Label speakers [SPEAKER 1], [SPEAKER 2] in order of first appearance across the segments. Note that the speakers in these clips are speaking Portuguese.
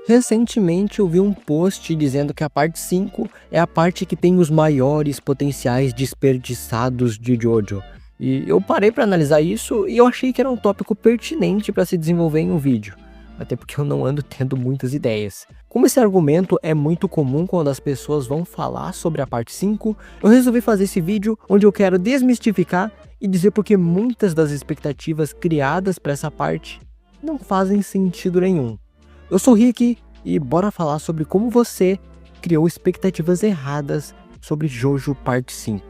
[SPEAKER 1] Recentemente eu vi um post dizendo que a parte 5 é a parte que tem os maiores potenciais desperdiçados de Jojo. E eu parei para analisar isso e eu achei que era um tópico pertinente para se desenvolver em um vídeo. Até porque eu não ando tendo muitas ideias. Como esse argumento é muito comum quando as pessoas vão falar sobre a parte 5, eu resolvi fazer esse vídeo onde eu quero desmistificar e dizer porque muitas das expectativas criadas para essa parte não fazem sentido nenhum. Eu sou Rick e bora falar sobre como você criou expectativas erradas sobre Jojo Parte 5.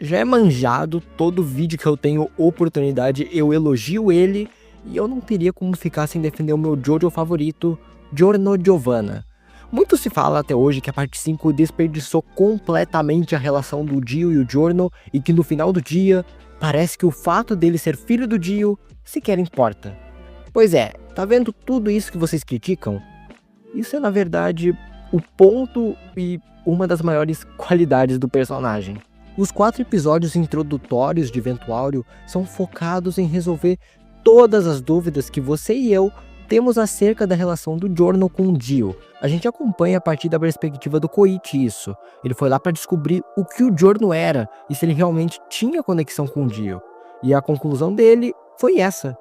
[SPEAKER 1] Já é manjado, todo vídeo que eu tenho oportunidade eu elogio ele e eu não teria como ficar sem defender o meu Jojo favorito, Giorno Giovanna. Muito se fala até hoje que a parte 5 desperdiçou completamente a relação do Dio e o Giorno e que no final do dia, parece que o fato dele ser filho do Dio sequer importa. Pois é, tá vendo tudo isso que vocês criticam? Isso é na verdade o ponto e uma das maiores qualidades do personagem. Os 4 episódios introdutórios de Vento Áureo são focados em resolver todas as dúvidas que você e eu temos acerca da relação do Giorno com o Dio. A gente acompanha a partir da perspectiva do Koichi isso. Ele foi lá para descobrir o que o Giorno era e se ele realmente tinha conexão com o Dio. E a conclusão dele foi essa.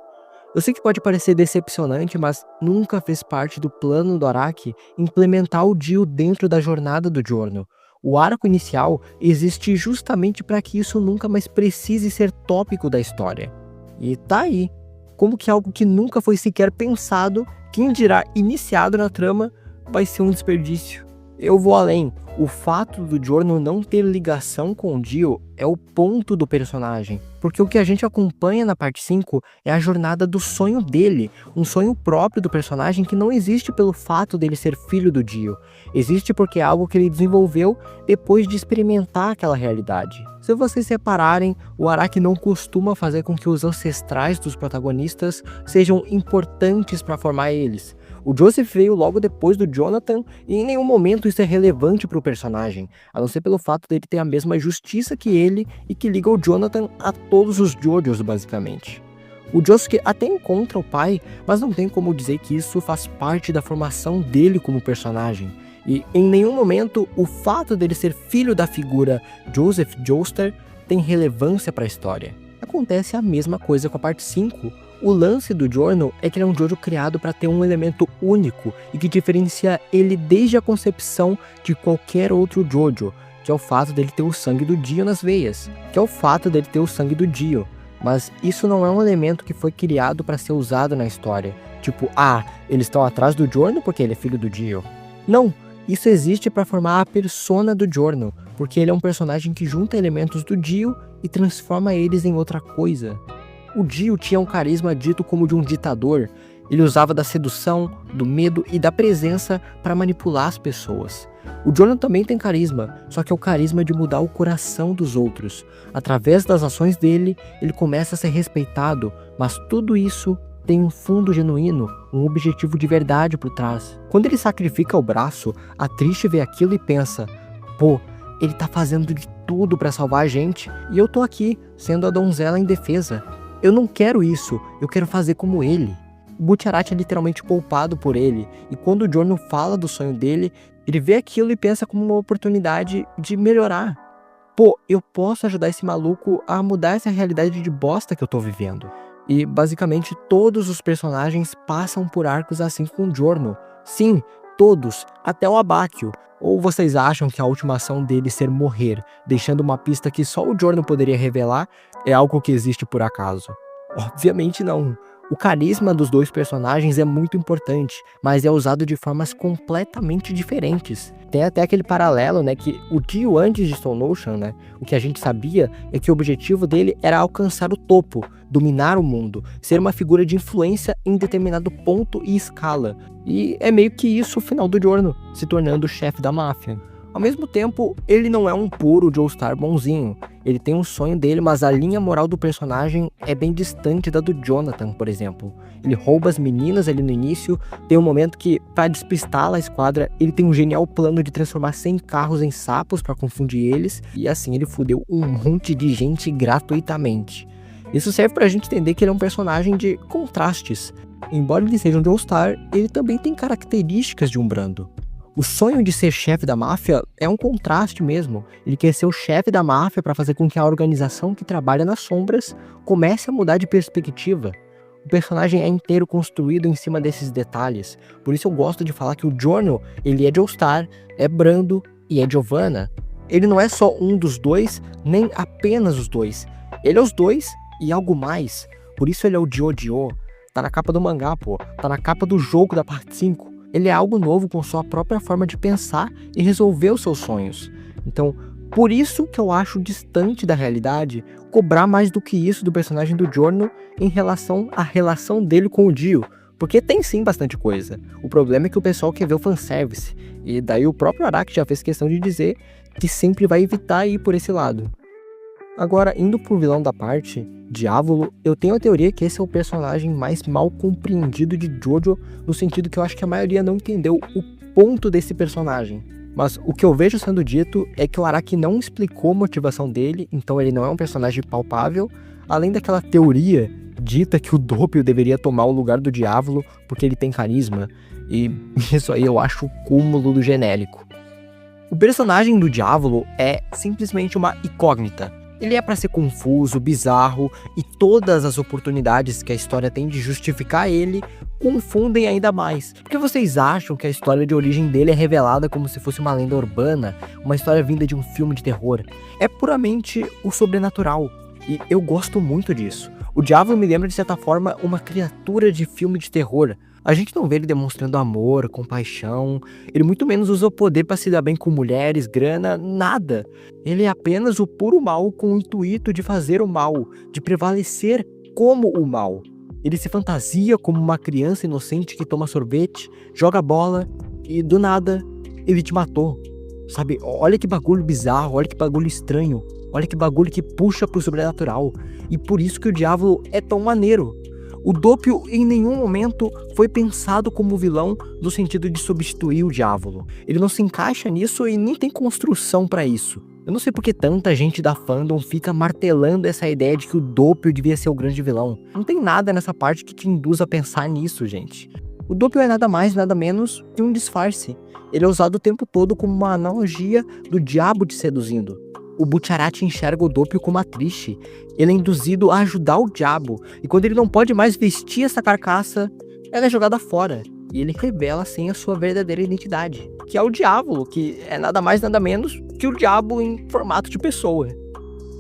[SPEAKER 1] Eu sei que pode parecer decepcionante, mas nunca fez parte do plano do Araki implementar o Dio dentro da jornada do Giorno. O arco inicial existe justamente para que isso nunca mais precise ser tópico da história. E tá aí, como que algo que nunca foi sequer pensado, quem dirá iniciado na trama, vai ser um desperdício. Eu vou além. O fato do Giorno não ter ligação com o Dio é o ponto do personagem, porque o que a gente acompanha na parte 5 é a jornada do sonho dele, um sonho próprio do personagem que não existe pelo fato dele ser filho do Dio, existe porque é algo que ele desenvolveu depois de experimentar aquela realidade. Se vocês repararem, o Araki não costuma fazer com que os ancestrais dos protagonistas sejam importantes para formar eles. O Joseph veio logo depois do Jonathan e em nenhum momento isso é relevante para o personagem, a não ser pelo fato dele ter a mesma justiça que ele e que liga o Jonathan a todos os Jojos basicamente. O Josuke até encontra o pai, mas não tem como dizer que isso faz parte da formação dele como personagem. E em nenhum momento o fato dele ser filho da figura Joseph Joestar tem relevância para a história. Acontece a mesma coisa com a parte 5. O lance do Giorno é que ele é um Jojo criado para ter um elemento único e que diferencia ele desde a concepção de qualquer outro Jojo, que é o fato dele ter o sangue do Dio nas veias, Mas isso não é um elemento que foi criado para ser usado na história. Tipo, eles estão atrás do Giorno porque ele é filho do Dio. Não, isso existe para formar a persona do Giorno, porque ele é um personagem que junta elementos do Dio e transforma eles em outra coisa. O Dio tinha um carisma dito como de um ditador. Ele usava da sedução, do medo e da presença para manipular as pessoas. O Giorno também tem carisma, só que é o carisma de mudar o coração dos outros. Através das ações dele, ele começa a ser respeitado, mas tudo isso tem um fundo genuíno, um objetivo de verdade por trás. Quando ele sacrifica o braço, a Trish vê aquilo e pensa, ele tá fazendo de tudo para salvar a gente e eu tô aqui, sendo a donzela indefesa. Eu não quero isso, eu quero fazer como ele. O Bucciarati é literalmente poupado por ele, e quando o Giorno fala do sonho dele, ele vê aquilo e pensa como uma oportunidade de melhorar. Eu posso ajudar esse maluco a mudar essa realidade de bosta que eu tô vivendo. E basicamente todos os personagens passam por arcos assim com o Giorno. Sim, todos, até o Abakio. Ou vocês acham que a última ação dele ser morrer, deixando uma pista que só o Giorno poderia revelar, é algo que existe por acaso? Obviamente não. O carisma dos dois personagens é muito importante, mas é usado de formas completamente diferentes. Tem até aquele paralelo, que o Dio antes de Stone Ocean, o que a gente sabia é que o objetivo dele era alcançar o topo, dominar o mundo, ser uma figura de influência em determinado ponto e escala. E é meio que isso o final do Giorno, se tornando o chefe da máfia. Ao mesmo tempo, ele não é um puro Joestar bonzinho. Ele tem um sonho dele, mas a linha moral do personagem é bem distante da do Jonathan, por exemplo. Ele rouba as meninas ali no início, tem um momento que, para despistá-la a esquadra, ele tem um genial plano de transformar 100 carros em sapos para confundir eles, e assim ele fudeu um monte de gente gratuitamente. Isso serve pra gente entender que ele é um personagem de contrastes. Embora ele seja um Joestar, ele também tem características de um Brando. O sonho de ser chefe da máfia é um contraste mesmo. Ele quer ser o chefe da máfia para fazer com que a organização que trabalha nas sombras comece a mudar de perspectiva. O personagem é inteiro construído em cima desses detalhes. Por isso eu gosto de falar que o Giorno, ele é Joestar, é Brando e é Giovanna. Ele não é só um dos dois, nem apenas os dois. Ele é os dois e algo mais. Por isso ele é o Jojo. Tá na capa do mangá, pô. Tá na capa do jogo da parte 5. Ele é algo novo com sua própria forma de pensar e resolver os seus sonhos. Então, por isso que eu acho distante da realidade cobrar mais do que isso do personagem do Giorno em relação à relação dele com o Dio. Porque tem sim bastante coisa. O problema é que o pessoal quer ver o fanservice. E daí o próprio Araki já fez questão de dizer que sempre vai evitar ir por esse lado. Agora, indo pro vilão da parte, Diavolo, eu tenho a teoria que esse é o personagem mais mal compreendido de Jojo, no sentido que eu acho que a maioria não entendeu o ponto desse personagem. Mas o que eu vejo sendo dito é que o Araki não explicou a motivação dele, então ele não é um personagem palpável, além daquela teoria dita que o Doppio deveria tomar o lugar do Diavolo porque ele tem carisma, e isso aí eu acho o cúmulo do genérico. O personagem do Diavolo é simplesmente uma incógnita. Ele é para ser confuso, bizarro, e todas as oportunidades que a história tem de justificar ele confundem ainda mais. Porque vocês acham que a história de origem dele é revelada como se fosse uma lenda urbana, uma história vinda de um filme de terror? É puramente o sobrenatural, e eu gosto muito disso. O Diavolo me lembra de certa forma uma criatura de filme de terror. A gente não vê ele demonstrando amor, compaixão, ele muito menos usa o poder para se dar bem com mulheres, grana, nada. Ele é apenas o puro mal com o intuito de fazer o mal, de prevalecer como o mal. Ele se fantasia como uma criança inocente que toma sorvete, joga bola e do nada ele te matou. Sabe, olha que bagulho bizarro, olha que bagulho estranho, olha que bagulho que puxa pro sobrenatural. E por isso que o Diavolo é tão maneiro. O Doppio em nenhum momento foi pensado como vilão no sentido de substituir o Diavolo. Ele não se encaixa nisso e nem tem construção pra isso. Eu não sei porque tanta gente da fandom fica martelando essa ideia de que o Doppio devia ser o grande vilão. Não tem nada nessa parte que te induz a pensar nisso, gente. O Doppio é nada mais, nada menos que um disfarce. Ele é usado o tempo todo como uma analogia do diabo te seduzindo. O Bucciarati enxerga o Doppio como a triste. Ele é induzido a ajudar o diabo. E quando ele não pode mais vestir essa carcaça, ela é jogada fora. E ele revela assim a sua verdadeira identidade, que é o Diavolo, que é nada mais nada menos que o diabo em formato de pessoa.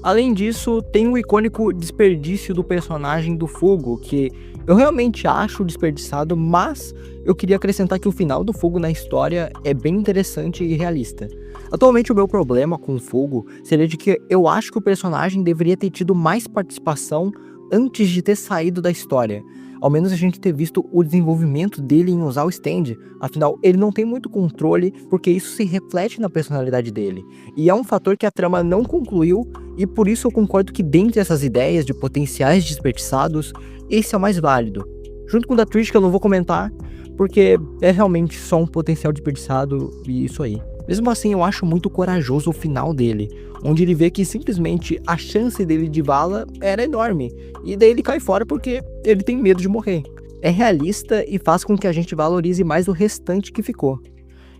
[SPEAKER 1] Além disso, tem o icônico desperdício do personagem do Fogo, que eu realmente acho desperdiçado, mas eu queria acrescentar que o final do Fogo na história é bem interessante e realista. Atualmente o meu problema com o Fogo seria de que eu acho que o personagem deveria ter tido mais participação antes de ter saído da história. Ao menos a gente ter visto o desenvolvimento dele em usar o stand. Afinal, ele não tem muito controle, porque isso se reflete na personalidade dele. E é um fator que a trama não concluiu, e por isso eu concordo que dentre essas ideias de potenciais desperdiçados, esse é o mais válido. Junto com o da Trish, que eu não vou comentar, porque é realmente só um potencial desperdiçado e isso aí. Mesmo assim, eu acho muito corajoso o final dele, onde ele vê que simplesmente a chance dele de vala era enorme, e daí ele cai fora porque ele tem medo de morrer. É realista e faz com que a gente valorize mais o restante que ficou.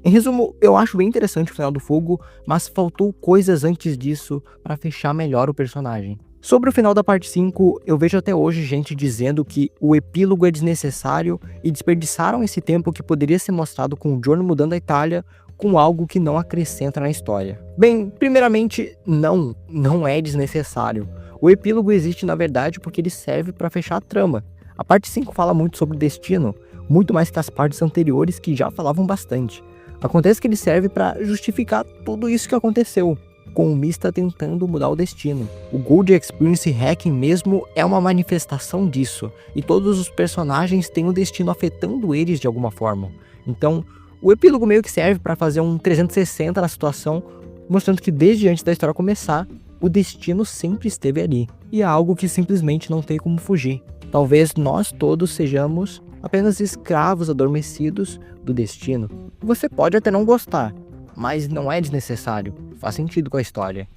[SPEAKER 1] Em resumo, eu acho bem interessante o final do Fogo, mas faltou coisas antes disso para fechar melhor o personagem. Sobre o final da parte 5, eu vejo até hoje gente dizendo que o epílogo é desnecessário e desperdiçaram esse tempo que poderia ser mostrado com o Giorno mudando a Itália com algo que não acrescenta na história. Bem, primeiramente, não é desnecessário. O epílogo existe na verdade porque ele serve para fechar a trama. A parte 5 fala muito sobre o destino, muito mais que as partes anteriores que já falavam bastante. Acontece que ele serve para justificar tudo isso que aconteceu, com o Mista tentando mudar o destino. O Gold Experience Hacking mesmo é uma manifestação disso, e todos os personagens têm o destino afetando eles de alguma forma. Então, o epílogo meio que serve para fazer um 360 na situação, mostrando que desde antes da história começar, o destino sempre esteve ali, e é algo que simplesmente não tem como fugir. Talvez nós todos sejamos apenas escravos adormecidos do destino. Você pode até não gostar, mas não é desnecessário, faz sentido com a história.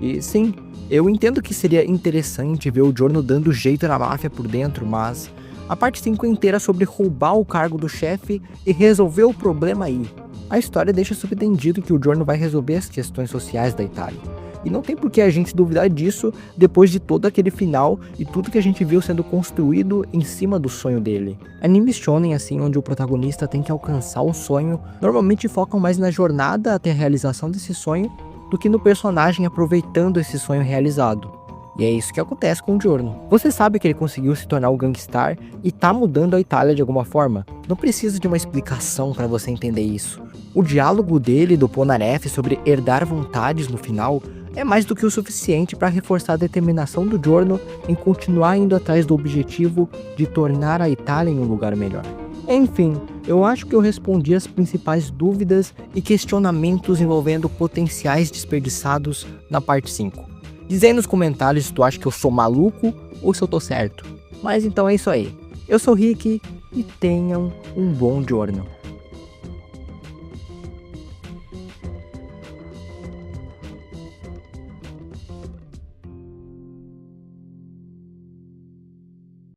[SPEAKER 1] E sim, eu entendo que seria interessante ver o Giorno dando jeito na máfia por dentro, mas a parte 5 é inteira sobre roubar o cargo do chefe e resolver o problema aí. A história deixa subentendido que o Giorno vai resolver as questões sociais da Itália. E não tem por que a gente duvidar disso depois de todo aquele final e tudo que a gente viu sendo construído em cima do sonho dele. Animes shonen assim, onde o protagonista tem que alcançar um sonho, normalmente focam mais na jornada até a realização desse sonho do que no personagem aproveitando esse sonho realizado. E é isso que acontece com o Giorno. Você sabe que ele conseguiu se tornar o gangstar e tá mudando a Itália de alguma forma. Não precisa de uma explicação para você entender isso. O diálogo dele e do Polnareff sobre herdar vontades no final é mais do que o suficiente para reforçar a determinação do Giorno em continuar indo atrás do objetivo de tornar a Itália em um lugar melhor. Enfim, eu acho que eu respondi as principais dúvidas e questionamentos envolvendo potenciais desperdiçados na parte 5. Diz aí nos comentários se tu acha que eu sou maluco ou se eu tô certo. Mas então é isso aí. Eu sou o Rick e tenham um bom giorno.